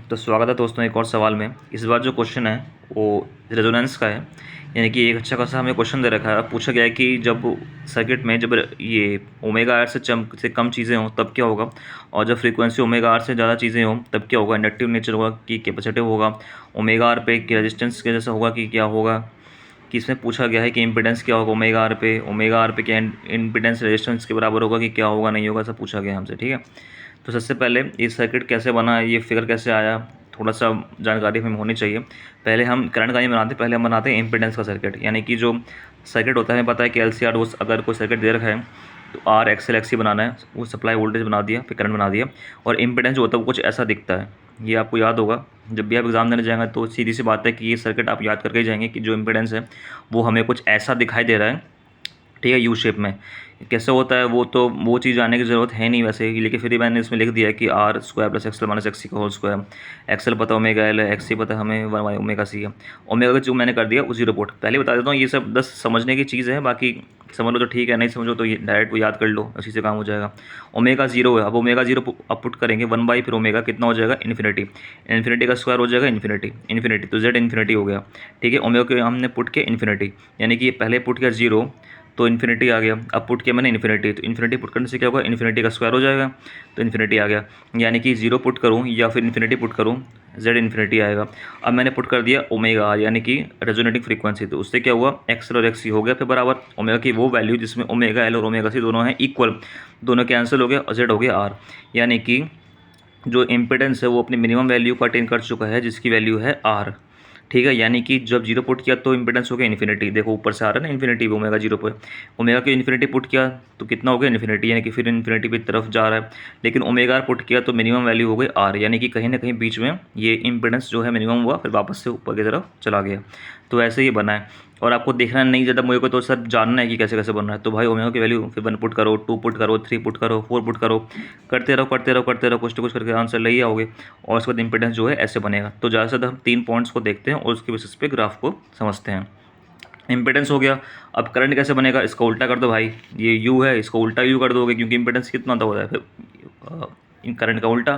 तो स्वागत है दोस्तों एक और सवाल में। इस बार जो क्वेश्चन है वो रेजोनेंस का है। यानी कि एक अच्छा खासा हमें क्वेश्चन दे रखा है। पूछा गया है कि जब सर्किट में जब ये ओमेगा आर से कम चीज़ें हों तब क्या होगा, और जब फ्रीक्वेंसी ओमेगा आर से ज़्यादा चीज़ें हों तब क्या होगा। इंडक्टिव नेचर होगा कि कैपेसिटिव होगा, ओमेगा आर पे कि रेजिस्टेंस के जैसा होगा कि क्या होगा। कि इसमें पूछा गया है कि इम्पिडेंस क्या होगा ओमेगा आर पे क्या इम्पिडेंस रेजिस्टेंस के बराबर होगा कि क्या होगा नहीं होगा, ऐसा पूछा गया हमसे। ठीक है, तो सबसे पहले ये सर्किट कैसे बना, ये फिगर कैसे आया, थोड़ा सा जानकारी हमें होनी चाहिए। पहले हम करंट का नहीं बनाते, पहले हम बनाते हैं इम्पिडेंस का सर्किट। यानी कि जो सर्किट होता है हमें पता है कि LC R अगर कोई सर्किट दे रखा है तो R XL XC बनाना है, वो सप्लाई वोल्टेज बना दिया, फिर करंट बना दिया। और इम्पिडेंस जो होता है वो कुछ ऐसा दिखता है, ये आपको याद होगा। जब भी आप एग्जाम देने जाएंगे तो सीधी सी बात है कि ये सर्किट आप याद करके ही जाएंगे कि जो इम्पिडेंस है वो हमें कुछ ऐसा दिखाई दे रहा है। ठीक है, यू शेप में कैसे होता है वो चीज़ जानने की ज़रूरत है नहीं वैसे ही, लेकिन फिर भी मैंने इसमें लिख दिया है कि R square plus XL minus XC का होल स्क्वायर। एक्सएल पता ओमेगा एल है, एक्सी पता हमें वन वाई ओमेगा सी है। ओमेगा का जो मैंने कर दिया उसी रिपोर्ट पहले बता देता हूँ। ये सब 10 समझने की चीज़ है, बाकी समझ लो तो ठीक है, नहीं समझो तो ये डायरेक्ट वो याद कर लो, उसी से काम हो जाएगा। ओमेगा जीरो है, अब ओमेगा जीरो आप पुट करेंगे 1 बाई फिर ओमेगा कितना हो जाएगा इन्फिनिटी। इन्फिनिटी का स्क्वायर हो जाएगा इन्फिनिटी इन्फिनिटी, तो जेड इन्फिनिटी हो गया। ठीक है, ओमेगा के हमने पुट किया इन्फिनिटी, यानी कि पहले पुट किया जीरो तो इन्फिनिटी आ गया। अब पुट किया मैंने इन्फिनिटी, तो इन्फिनिटी पुट करने से क्या होगा, इन्फिनिटी का स्क्वायर हो जाएगा, तो इन्फिनिटी आ गया। यानी कि जीरो पुट करूँ या फिर इन्फिनिटी पुट करूँ, जेड इन्फिनिटी आएगा। अब मैंने पुट कर दिया ओमेगा आर यानी कि रेजोनेटिंग फ्रीक्वेंसी, तो उससे क्या हुआ एक्सएल और एक्सी हो गया फिर बराबर ओमेगा की वो वैल्यू जिसमें ओमेगा एल और ओमेगा सी दोनों हैं इक्वल, दोनों कैंसिल हो गया और जेड हो गया आर। यानी कि जो इम्पिडेंस है वो अपनी मिनिमम वैल्यू को अटेन कर चुका है जिसकी वैल्यू है आर। ठीक है, यानी कि जब जीरो पुट किया तो इम्पिडेंस हो गया इन्फिनिटी, देखो ऊपर से आ रहा है ना इन्फिनिटी ओमेगा जीरो पर। ओमेगा के इन्फिनिटी पुट किया तो कितना हो गया इन्फिनिटी, यानी कि फिर इन्फिनिटी की तरफ जा रहा है। लेकिन ओमेगा आर पुट किया तो मिनिमम वैल्यू हो गई आर, यानी कि कहीं ना कहीं बीच में ये इम्पिडेंस जो है मिनिमम हुआ फिर वापस से ऊपर की तरफ चला गया। तो ऐसे ही बना है। और आपको देखना नहीं ज़्यादा मुझे को, तो सर जानना है कि कैसे कैसे बन रहा है। तो भाई ओमेगा की वैल्यू फिर 1 पुट करो, 2 पुट करो, 3 पुट करो, 4 पुट करो, करते रहो करते रहो करते रहो, कुछ तो कुछ करके आंसर ले ही आओगे। और उसके बाद इंपीडेंस जो है ऐसे बनेगा। तो ज़्यादा से ज़्यादा हम 3 पॉइंट्स को देखते हैं और उसके बेसिस पे ग्राफ को समझते हैं। इंपीडेंस हो गया। अब करंट कैसे बनेगा, इसका उल्टा कर दो भाई, ये यू है इसको उल्टा यू कर दोगे क्योंकि इंपीडेंस कितना होता है फिर करंट का उल्टा।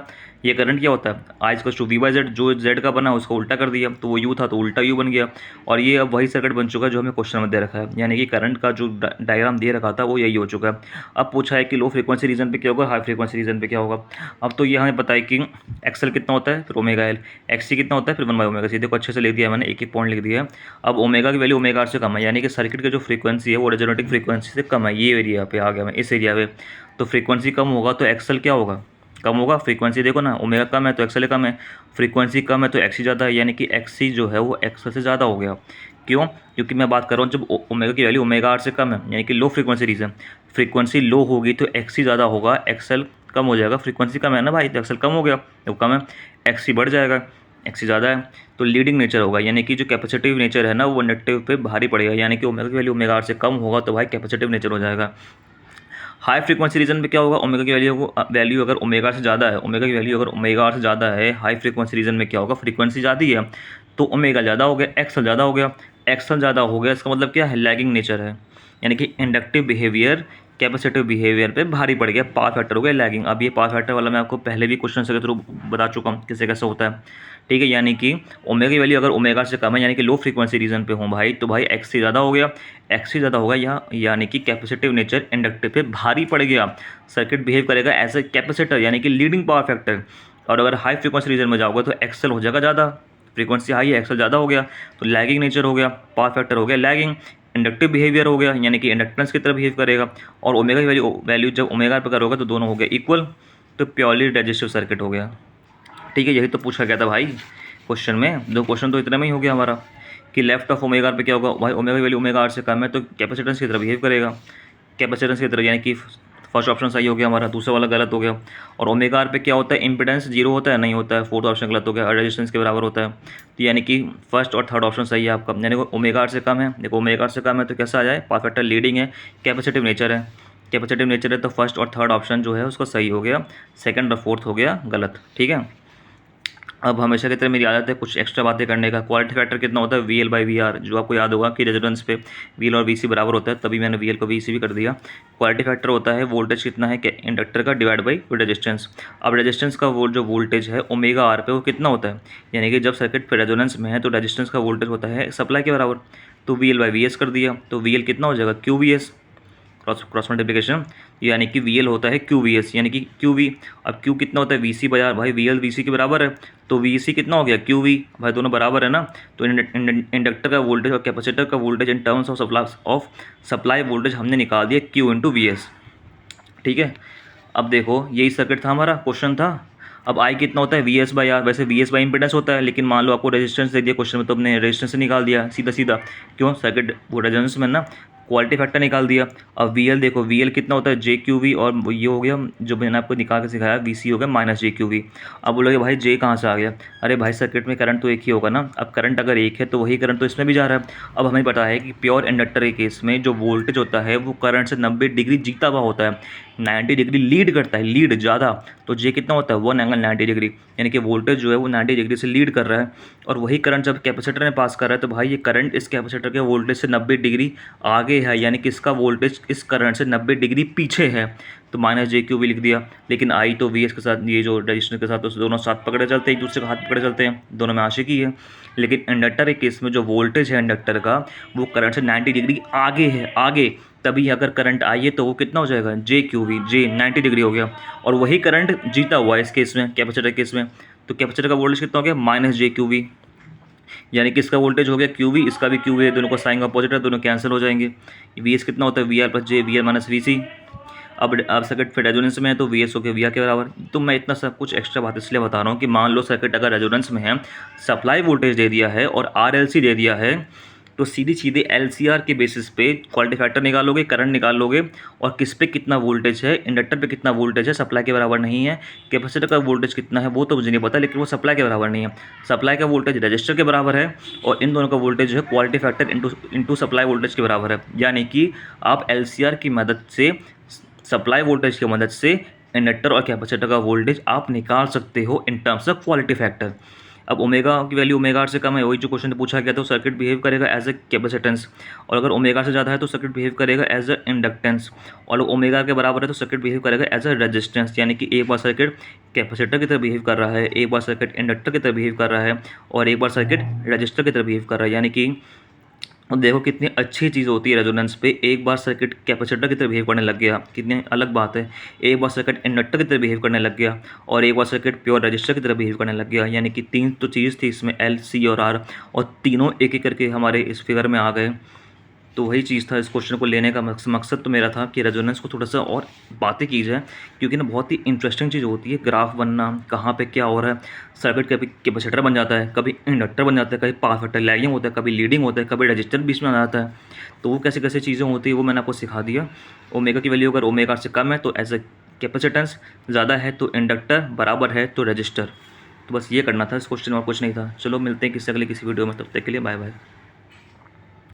ये करंट क्या होता है आई इसका टू वी बाई जेड, जो जेड का बना उसको उल्टा कर दिया तो वो यू था तो उल्टा यू बन गया। और ये अब वही सर्किट बन चुका है जो हमें क्वेश्चन में दे रखा है, यानी कि करंट का जो डायग्राम दे रखा था वो यही हो चुका है। अब पूछा है कि लो फ्रीक्वेंसी रीजन पे क्या होगा, हाई फ्रीक्वेंसी रीजन पे क्या होगा। अब तो ये हमें पता है कि एक्सएल कितना होता है फिर ओमेगा एल, एक्सी कितना होता है फिर 1 बाई ओमेगा सी। देखो अच्छे से लिख दिया मैंने, एक एक पॉइंट लिख दिया है। अब ओमेगा की वैल्यू ओमेगा आर से कम है, यानी कि सर्किट की जो फ्रीक्वेंसी है वो रेजोनेटिंग फ्रीक्वेंसी से कम है। ये एरिया पे आ गया मैं, इस एरिया पे। तो फ्रीक्वेंसी कम होगा तो एक्सएल क्या होगा, कम होगा। फ्रीक्वेंसी देखो ना, ओमेगा कम है तो एक्सएल कम है, फ्रीक्वेंसी कम है तो एक्सी ज़्यादा है, यानी कि एक्सी जो है वो एक्सएल से ज़्यादा हो गया। क्यों, क्योंकि मैं बात कर रहा हूँ जब ओमेगा की वैल्यू ओमेगा आर से कम है यानी कि लो फ्रीक्वेंसी रीजन। फ्रीक्वेंसी लो होगी तो एक्सी ज़्यादा होगा, एक्सएल कम हो जाएगा। फ्रीक्वेंसी कम है ना भाई तो एक्सएल कम हो गया, वो कम है एक्सी बढ़ जाएगा, एक्सी ज़्यादा है तो लीडिंग नेचर होगा। यानी कि जो कैपेसिटिव नेचर है ना वो इंडक्टिव पे भारी पड़ेगा, यानी कि ओमेगा की वैल्यू ओमेगा आर से कम होगा तो भाई कैपेसिटिव नेचर हो जाएगा। हाई फ्रीक्वेंसी रीजन पे क्या होगा, ओमेगा की वैल्यू अगर ओमेगा से ज़्यादा है, ओमेगा की वैल्यू अगर ओमेगा आर से ज़्यादा है, हाई फ्रीक्वेंसी रीजन में क्या होगा, फ्रीक्वेंसी ज़्यादा है तो ओमेगा ज़्यादा हो गया, एक्सल ज़्यादा हो गया। एक्सल ज़्यादा हो गया इसका मतलब क्या है, लैगिंग नेचर है, यानी कि इंडक्टिव बिहेवियर कैपेसिटिव बिहेवियर पे भारी पड़ गया, पावर फैक्टर हो गया लैगिंग। अब ये पावर फैक्टर वाला मैं आपको पहले भी क्वेश्चन के थ्रू बता चुका हूँ कैसे कैसे होता है। ठीक है, यानी कि ओमेगा की वैल्यू अगर ओमेगा से कम है यानी कि लो फ्रीक्वेंसी रीजन पे हूँ भाई, तो भाई एक्स से ज़्यादा हो गया, एक्स से ज़्यादा होगा यहाँ, यानी कि कैपेसिटिव नेचर इंडक्टिव पे भारी पड़ गया। सर्किट बिहेव करेगा एज ए कैपेसिटर यानी कि लीडिंग पावर फैक्टर। और अगर हाई फ्रीक्वेंसी रीजन में जाओगे तो एक्सएल हो जाएगा ज़्यादा, फ्रीक्वेंसी हाई है एक्सएल ज़्यादा हो गया तो लैगिंग नेचर हो गया, पावर फैक्टर हो गया लैगिंग, इंडक्टिव बिहेवियर हो गया यानी कि इंडक्टेंस की तरह बिहेव करेगा। और ओमेगा की वैल्यू जब ओमेगा पर करोगे तो दोनों हो गए इक्वल, तो प्योरली रेजिस्टिव सर्किट हो गया। ठीक है, यही तो पूछा गया था भाई क्वेश्चन में। दो क्वेश्चन तो इतने में ही हो गया हमारा कि लेफ्ट ऑफ ओमेगा आर पे क्या होगा, भाई ओमेगा की वैल्यू ओमेगा आर से कम है तो कैपेसिटेंस की तरह बिहेव करेगा, कैपेसिटेंस की तरह, यानी कि फर्स्ट ऑप्शन सही हो गया हमारा, दूसरा वाला गलत हो गया। और ओमेगा आर पे क्या होता है, इंपिडेंस जीरो होता है नहीं होता है, फोर्थ ऑप्शन गलत हो गया, और रेजिस्टेंस के बराबर होता है। तो यानी कि फर्स्ट और थर्ड ऑप्शन सही है आपका, यानी कि ओमेगा आर से कम है। देखो ओमेगा आर से कम है तो कैसा आ जाए, पावर फैक्टर लीडिंग है, कैपेसिटिव नेचर है, कैपेसिटिव नेचर है तो फर्स्ट और थर्ड ऑप्शन जो है उसका सही हो गया, सेकंड और फोर्थ हो गया गलत। ठीक है, अब हमेशा की तरह मेरी आदत है कुछ एक्स्ट्रा बातें करने का। क्वालिटी फैक्टर कितना होता है, VL/VR, जो आपको याद होगा कि रेजोनेंस पे VL और VC बराबर होता है, तभी मैंने VL को VC भी कर दिया। क्वालिटी फैक्टर होता है वोल्टेज कितना है इंडक्टर का डिवाइड बाई रेजिस्टेंस। अब रेजिस्टेंस का वो जो वोल्टेज है ओमेगा आर पे वो कितना होता है, यानी कि जब सर्किट पे रेजोनेंस में है तो रेजिस्टेंस का वोल्टेज होता है सप्लाई के बराबर। तो VL/VS कर दिया, तो VL कितना हो जाएगा, QVS, क्रॉस मल्टीप्लिकेशन, यानी कि VL होता है QVS यानी कि QV। अब Q कितना होता है, VC बाजार भाई, VL VC के बराबर है, तो VC कितना हो गया, QV, भाई दोनों बराबर है ना। तो इंडक्टर का वोल्टेज और कैपेसिटर का voltage in terms of supply voltage हमने निकाल दिया Q इंटू VS। ठीक है, अब देखो यही सर्किट था हमारा, क्वेश्चन था। अब आई कितना होता है, VS/R, वैसे VS बाई इंपेडेंस होता है, लेकिन मान लो आपको रेजिस्टेंस दे दिया क्वेश्चन में, तो हमने रेजिस्टेंस से निकाल दिया सीधा सीधा। क्यों, सर्किट वो रेजिस्टेंस में ना क्वालिटी फैक्टर निकाल दिया। अब VL देखो, VL कितना होता है JQV, और ये हो गया जो मैंने आपको निकाल के सिखाया VC हो गया माइनस JQV। अब बोलोगे भाई J कहाँ से आ गया, अरे भाई सर्किट में करंट तो एक ही होगा ना। अब करंट अगर एक है तो वही करंट तो इसमें भी जा रहा है। अब हमें पता है कि प्योर इंडक्टर के केस में जो वोल्टेज होता है वो करंट से 90 डिग्री जीता हुआ होता है, 90 डिग्री लीड करता है, लीड ज़्यादा। तो J कितना होता है, 1 ∠90 डिग्री, यानी कि वोल्टेज जो है वो 90 डिग्री से लीड कर रहा है। और वही करंट जब कैपेसिटर में पास कर रहा है तो भाई ये करंट इस कैपेसिटर के वोल्टेज से 90 डिग्री आगे है, यानी कि इसका वोल्टेज इस करंट से 90 डिग्री पीछे है। तो माइनस JQ भी लिख दिया। लेकिन आई तो VS के साथ, ये जो रजिस्टर के साथ, तो दोनों साथ पकड़े चलते हैं, एक दूसरे का हाथ पकड़े चलते हैं, दोनों में आशिकी है। लेकिन इंडक्टर के केस में जो वोल्टेज है इंडक्टर का वो करंट से 90 डिग्री आगे है, आगे। तभी अगर करंट आई है तो वो कितना हो जाएगा, JQV, J 90 डिग्री हो गया। और वही करंट जीता हुआ है इस केस में, कैपेसिटर केस में। तो कैपेसिटर का वोल्टेज कितना हो गया, माइनस JQV, यानी कि इसका वोल्टेज हो गया QV, इसका भी QV है, दोनों का साइन अपोजिट है, दोनों कैंसिल हो जाएंगे। VS कितना होता है, VR + J, VR - VC। अब सर्किट फिर रेजोनेंस में है तो VS हो गया VR के बराबर। तो मैं इतना सब कुछ एक्स्ट्रा बात इसलिए बता रहा हूँ कि मान लो सर्किट अगर रेजोनेंस में है, सप्लाई वोल्टेज दे दिया है और RLC दे दिया है, तो सीधी सीधे LCR के बेसिस पे क्वालिटी फैक्टर निकालोगे, करंट निकालोगे, और किस पे कितना वोल्टेज है, इंडक्टर पे कितना वोल्टेज है, सप्लाई के बराबर नहीं है। कैपेसिटर का वोल्टेज कितना है वो तो मुझे नहीं पता, लेकिन वो सप्लाई के बराबर नहीं है। सप्लाई का वोल्टेज रजिस्टर के बराबर है, और इन दोनों का वोल्टेज जो है quality factor into supply voltage के बराबर है। यानी कि आप LCR की मदद से, सप्लाई वोल्टेज की मदद से इंडक्टर और कैपेसिटर का वोल्टेज आप निकाल सकते हो in terms of quality factor. अब ओमेगा की वैल्यू ओमेगा आर से कम है, वही जो क्वेश्चन पूछा गया, तो सर्किट बिहेव करेगा एज ए कैपेसिटेंस। और अगर ओमेगा से ज़्यादा है तो सर्किट बिहेव करेगा एज ए इंडक्टेंस। और ओमेगा के बराबर है तो सर्किट बिहेव करेगा एज ए रेजिस्टेंस। यानी कि एक बार सर्किट कैपेसिटर की तरह बिहेव कर रहा है, एक बार सर्किट इंडक्टर की तरह बिहेव कर रहा है, और एक बार सर्किट रजिस्टर की तरह बिहेव कर रहा है। यानी कि अब देखो कितनी अच्छी चीज़ होती है रेजोनेंस पे। एक बार सर्किट कैपेसिटर की तरह बिहेव करने लग गया, कितनी अलग बात है। एक बार सर्किट इंडक्टर की तरह बिहेव करने लग गया, और एक बार सर्किट प्योर रजिस्टर की तरह बिहेव करने लग गया। यानी कि तीन तो चीज़ थी इसमें, L, C और R, और तीनों एक एक करके हमारे इस फिगर में आ गए। तो वही चीज़ था, इस क्वेश्चन को लेने का मकसद तो मेरा था कि रेजोनेंस को थोड़ा सा और बातें की जाए, क्योंकि ना बहुत ही इंटरेस्टिंग चीज़ होती है ग्राफ बनना, कहाँ पे क्या हो रहा है। सर्किट कभी कैपेसिटर बन जाता है, कभी इंडक्टर बन जाता है, कभी पावर फैक्टर लैगिंग होता है, कभी लीडिंग होता है, कभी रजिस्टर बीच में आ जाता है। तो वो कैसे कैसे चीज़ें होती है वो मैंने आपको सिखा दिया। ओमेगा की वैल्यू अगर ओमेगा से कम है तो एज ए कैपेसिटेंस, ज़्यादा है तो इंडक्टर, बराबर है तो रजिस्टर। तो बस ये करना था इस क्वेश्चन में, और कुछ नहीं था। चलो मिलते हैं किसी अगले किसी वीडियो में, तब तक के लिए बाय बाय।